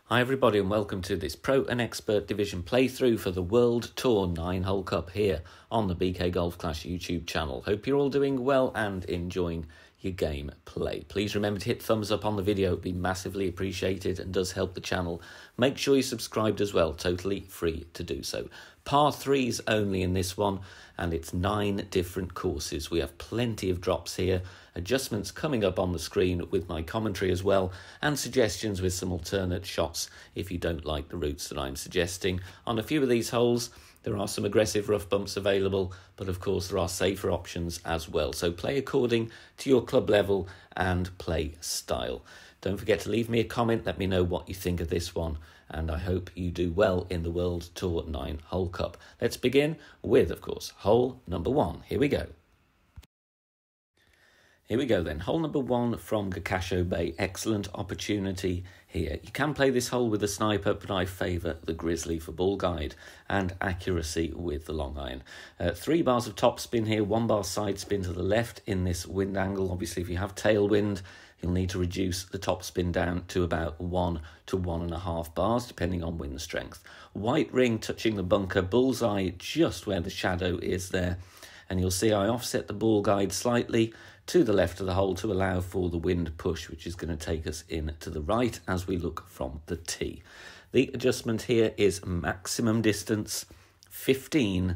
Hi everybody and welcome to this Pro and Expert Division playthrough for the World Tour 9-hole cup here on the BK Golf Clash YouTube channel. Hope you're all doing well and enjoying your game play. Please remember to hit thumbs up on the video, it'd be massively appreciated and does help the channel. Make sure you're subscribed as well, totally free to do so. Par 3s only in this one, and it's 9 different courses. We have plenty of drops here, adjustments coming up on the screen with my commentary as well, and suggestions with some alternate shots if you don't like the routes that I'm suggesting. On a few of these holes, there are some aggressive rough bumps available, but of course there are safer options as well. So play according to your club level and play style. Don't forget to leave me a comment, let me know what you think of this one, and I hope you do well in the World Tour 9-hole cup. Let's begin with, of course, hole number 1. Here we go. Here we go then, hole number 1 from Gakasho Bay. Excellent opportunity here. You can play this hole with a sniper, but I favour the Grizzly for ball guide and accuracy with the long iron. 3 bars of top spin here, 1 bar side spin to the left in this wind angle. Obviously, if you have tailwind, you'll need to reduce the top spin down to about 1 to 1.5 bars, depending on wind strength. White ring touching the bunker, bullseye just where the shadow is there. And you'll see I offset the ball guide slightly to the left of the hole to allow for the wind push, which is going to take us in to the right as we look from the tee. The adjustment here is maximum distance, 15%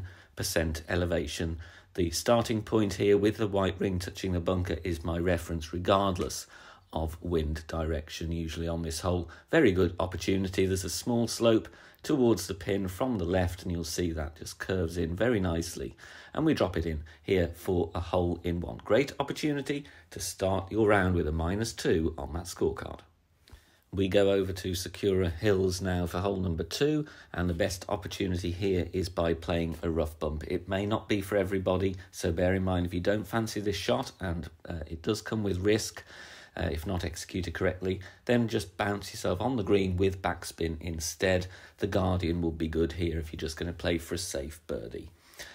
elevation. The starting point here with the white ring touching the bunker is my reference regardless of wind direction, usually on this hole. Very good opportunity. There's a small slope towards the pin from the left, and you'll see that just curves in very nicely. And we drop it in here for a hole in one. Great opportunity to start your round with a -2 on that scorecard. We go over to Sakura Hills now for hole number 2, and the best opportunity here is by playing a rough bump. It may not be for everybody, so bear in mind if you don't fancy this shot, and it does come with risk, if not executed correctly, then just bounce yourself on the green with backspin instead. The Guardian will be good here if you're just going to play for a safe birdie.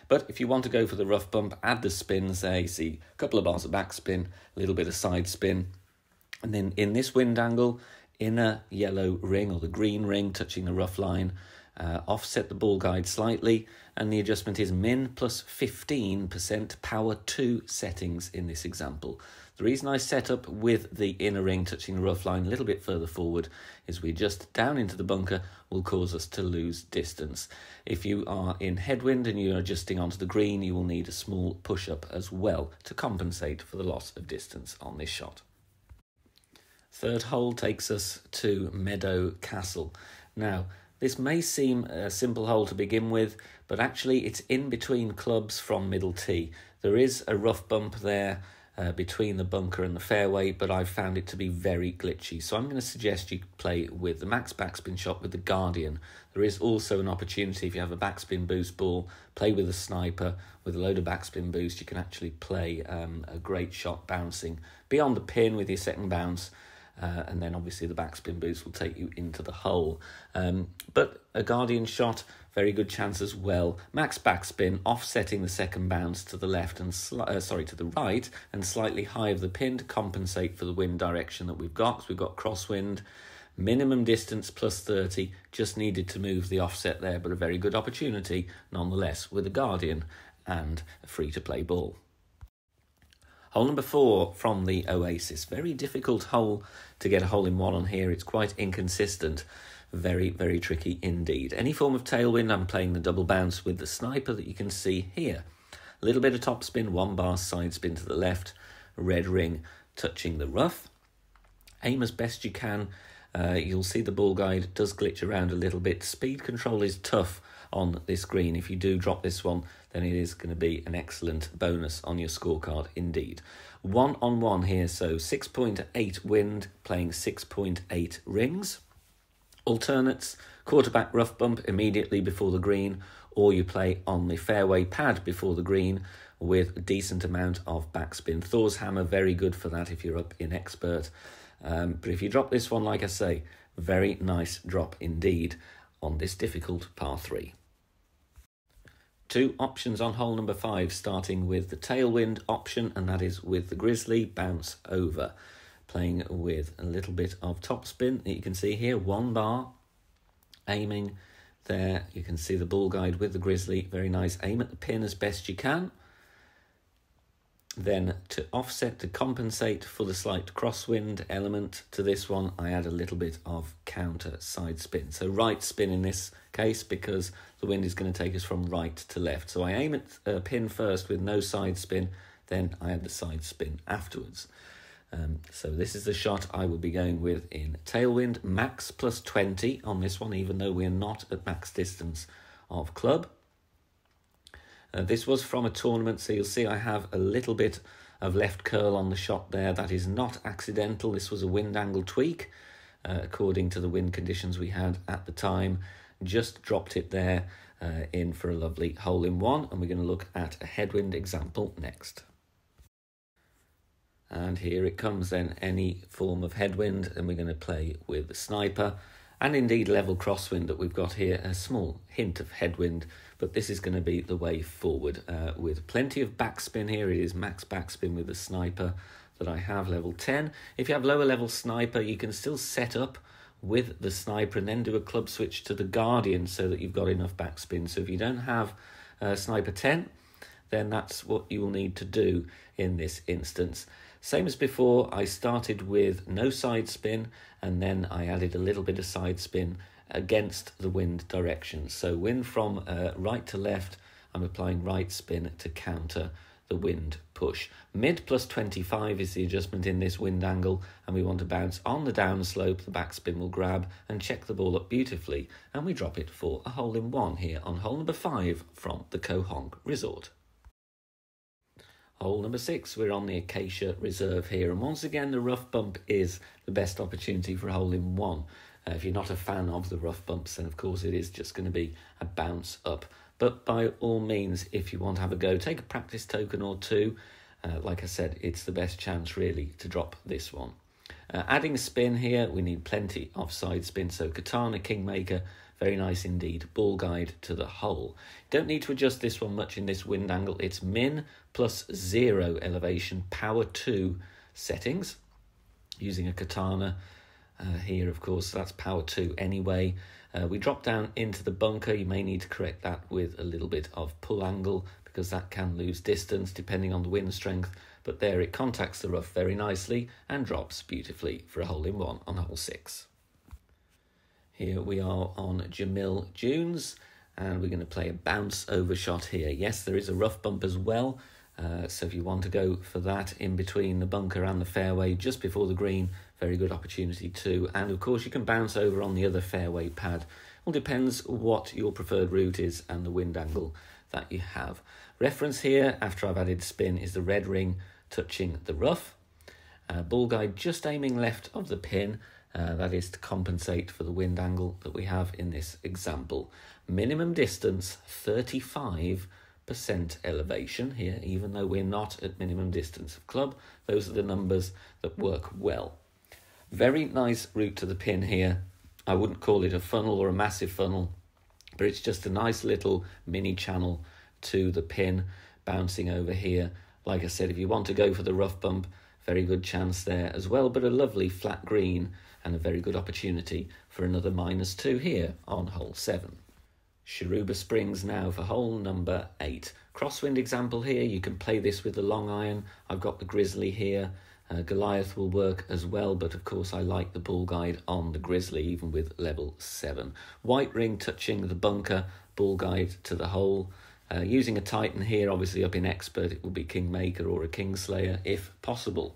But if you want to go for the rough bump, add the spins there. You see a couple of bars of backspin, a little bit of side spin, and then in this wind angle, inner yellow ring or the green ring touching the rough line, offset the ball guide slightly, and the adjustment is min plus 15% power 2 settings in this example. The reason I set up with the inner ring touching the rough line a little bit further forward is we adjust down into the bunker will cause us to lose distance. If you are in headwind and you're adjusting onto the green, you will need a small push-up as well to compensate for the loss of distance on this shot. Third hole takes us to Meadow Castle. Now, this may seem a simple hole to begin with, but actually it's in between clubs from middle tee. There is a rough bump there between the bunker and the fairway, but I've found it to be very glitchy. So I'm going to suggest you play with the max backspin shot with the Guardian. There is also an opportunity if you have a backspin boost ball, play with a sniper with a load of backspin boost. You can actually play a great shot bouncing beyond the pin with your second bounce. And then obviously the backspin boost will take you into the hole. But a Guardian shot, very good chance as well. Max backspin, offsetting the second bounce to the left and to the right, and slightly high of the pin to compensate for the wind direction that we've got. So we've got crosswind, minimum distance plus 30, just needed to move the offset there, but a very good opportunity nonetheless with a Guardian and a free-to-play ball. Hole number 4 from the Oasis. Very difficult hole to get a hole in one on here. It's quite inconsistent. Very, very tricky indeed. Any form of tailwind, I'm playing the double bounce with the sniper that you can see here. A little bit of top spin, 1 bar side spin to the left, red ring touching the rough. Aim as best you can. You'll see the ball guide does glitch around a little bit. Speed control is tough on this green. If you do drop this one, then it is going to be an excellent bonus on your scorecard indeed. 1-on-1 here, so 6.8 wind, playing 6.8 rings. Alternates, quarterback rough bump immediately before the green, or you play on the fairway pad before the green with a decent amount of backspin. Thor's hammer, very good for that if you're up in expert. But if you drop this one, like I say, very nice drop indeed on this difficult par 3. 2 options on hole number 5, starting with the tailwind option, and that is with the Grizzly bounce over. playing with a little bit of topspin that you can see here, 1 bar, aiming there. You can see the ball guide with the grizzly, very nice. Aim at the pin as best you can. Then to offset, to compensate for the slight crosswind element to this one, I add a little bit of counter side spin. So right spin in this case, because the wind is going to take us from right to left. So I aim at a pin first with no side spin, then I add the side spin afterwards. So this is the shot I will be going with in tailwind, max plus 20 on this one, even though we're not at max distance of club. This was from a tournament, so you'll see I have a little bit of left curl on the shot there. That is not accidental. This was a wind angle tweak, according to the wind conditions we had at the time. Just dropped it there in for a lovely hole-in-one, and we're going to look at a headwind example next. And here it comes then, any form of headwind, and we're going to play with the sniper, and indeed level crosswind that we've got here, a small hint of headwind, but this is going to be the way forward with plenty of backspin here. It is max backspin with the sniper that I have, level 10. If you have lower level sniper, you can still set up with the sniper and then do a club switch to the guardian so that you've got enough backspin. So if you don't have sniper 10, then that's what you will need to do in this instance. Same as before, I started with no side spin, and then I added a little bit of side spin against the wind direction. So wind from right to left, I'm applying right spin to counter the wind push. Mid plus 25 is the adjustment in this wind angle, and we want to bounce on the downslope. The backspin will grab and check the ball up beautifully, and we drop it for a hole-in-one here on hole number 5 from the Koh Hong Resort. Hole number 6, we're on the Acacia Reserve here, and once again the rough bump is the best opportunity for a hole-in-one. If you're not a fan of the rough bumps, then of course it is just going to be a bounce up. But by all means, if you want to have a go, take a practice token or two. Like I said, it's the best chance really to drop this one. Adding spin here, we need plenty of side spin. So Katana, Kingmaker, very nice indeed. Ball guide to the hole. Don't need to adjust this one much in this wind angle. It's min plus 0 elevation, power 2 settings. Using a Katana here, of course, that's power 2 anyway. We drop down into the bunker. You may need to correct that with a little bit of pull angle because that can lose distance depending on the wind strength. But there it contacts the rough very nicely and drops beautifully for a hole-in-one on hole 6. Here we are on Jamil Dunes, and we're going to play a bounce over shot here. Yes, there is a rough bump as well, so if you want to go for that in between the bunker and the fairway just before the green, very good opportunity too. And of course you can bounce over on the other fairway pad. All depends what your preferred route is and the wind angle that you have. Reference here after I've added spin is the red ring touching the rough. Ball guide just aiming left of the pin. That is to compensate for the wind angle that we have in this example. Minimum distance 35% elevation here, even though we're not at minimum distance of club. Those are the numbers that work well. Very nice route to the pin here. I wouldn't call it a funnel or a massive funnel, but it's just a nice little mini channel to the pin bouncing over here. Like I said, if you want to go for the rough bump, very good chance there as well, but a lovely flat green and a very good opportunity for another -2 here on hole 7. Sharuba Springs now for hole number 8. Crosswind example here, you can play this with the long iron. I've got the grizzly here. Goliath will work as well, but of course I like the ball guide on the grizzly, even with level 7. White ring touching the bunker, ball guide to the hole. Using a Titan here, obviously up in expert, it will be Kingmaker or a Kingslayer if possible.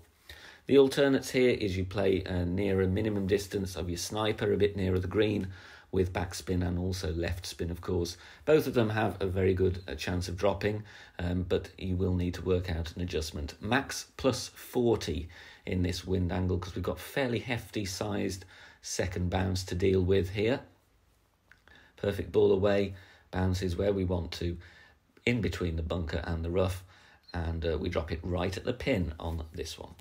The alternates here is you play near a minimum distance of your sniper, a bit nearer the green, with backspin and also left spin, of course. Both of them have a very good chance of dropping, but you will need to work out an adjustment. Max plus 40 in this wind angle because we've got fairly hefty sized second bounce to deal with here. Perfect ball away, bounces where we want to, in between the bunker and the rough, and we drop it right at the pin on this one.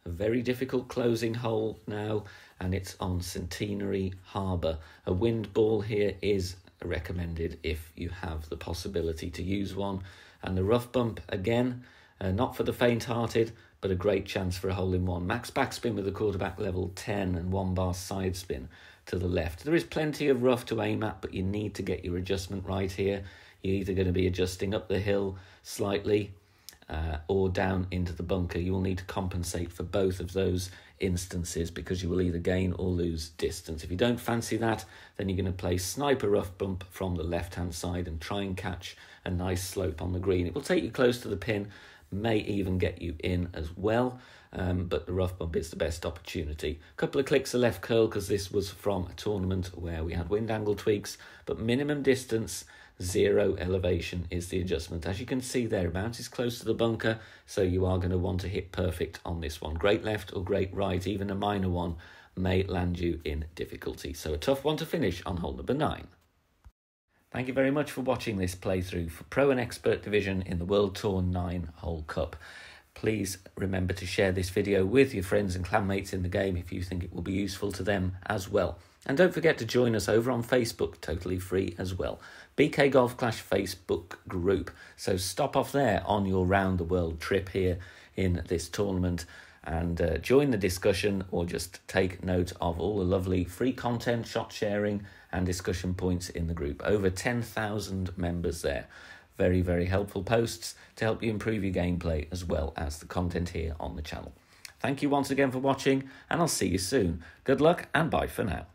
A very difficult closing hole now, and it's on Centenary Harbour. A wind ball here is recommended if you have the possibility to use one. And the rough bump, again, not for the faint-hearted, but a great chance for a hole-in-one. Max backspin with a quarterback level 10 and 1-bar side spin to the left. There is plenty of rough to aim at, but you need to get your adjustment right here. You're either going to be adjusting up the hill slightly or down into the bunker. You will need to compensate for both of those instances because you will either gain or lose distance. If you don't fancy that, then you're going to play sniper rough bump from the left-hand side and try and catch a nice slope on the green. It will take you close to the pin, may even get you in as well, but the rough bump is the best opportunity. A couple of clicks of left curl because this was from a tournament where we had wind angle tweaks, but minimum distance, 0 elevation is the adjustment. As you can see there, it bounces close to the bunker, so you are going to want to hit perfect on this one. Great left or great right, even a minor one, may land you in difficulty. So a tough one to finish on hole number 9. Thank you very much for watching this playthrough for Pro and Expert Division in the World Tour 9-hole Cup. Please remember to share this video with your friends and clanmates in the game if you think it will be useful to them as well. And don't forget to join us over on Facebook, totally free as well. BK Golf Clash Facebook group. So stop off there on your round the world trip here in this tournament and join the discussion, or just take note of all the lovely free content, shot sharing and discussion points in the group. Over 10,000 members there. Very, very helpful posts to help you improve your gameplay as well as the content here on the channel. Thank you once again for watching, and I'll see you soon. Good luck and bye for now.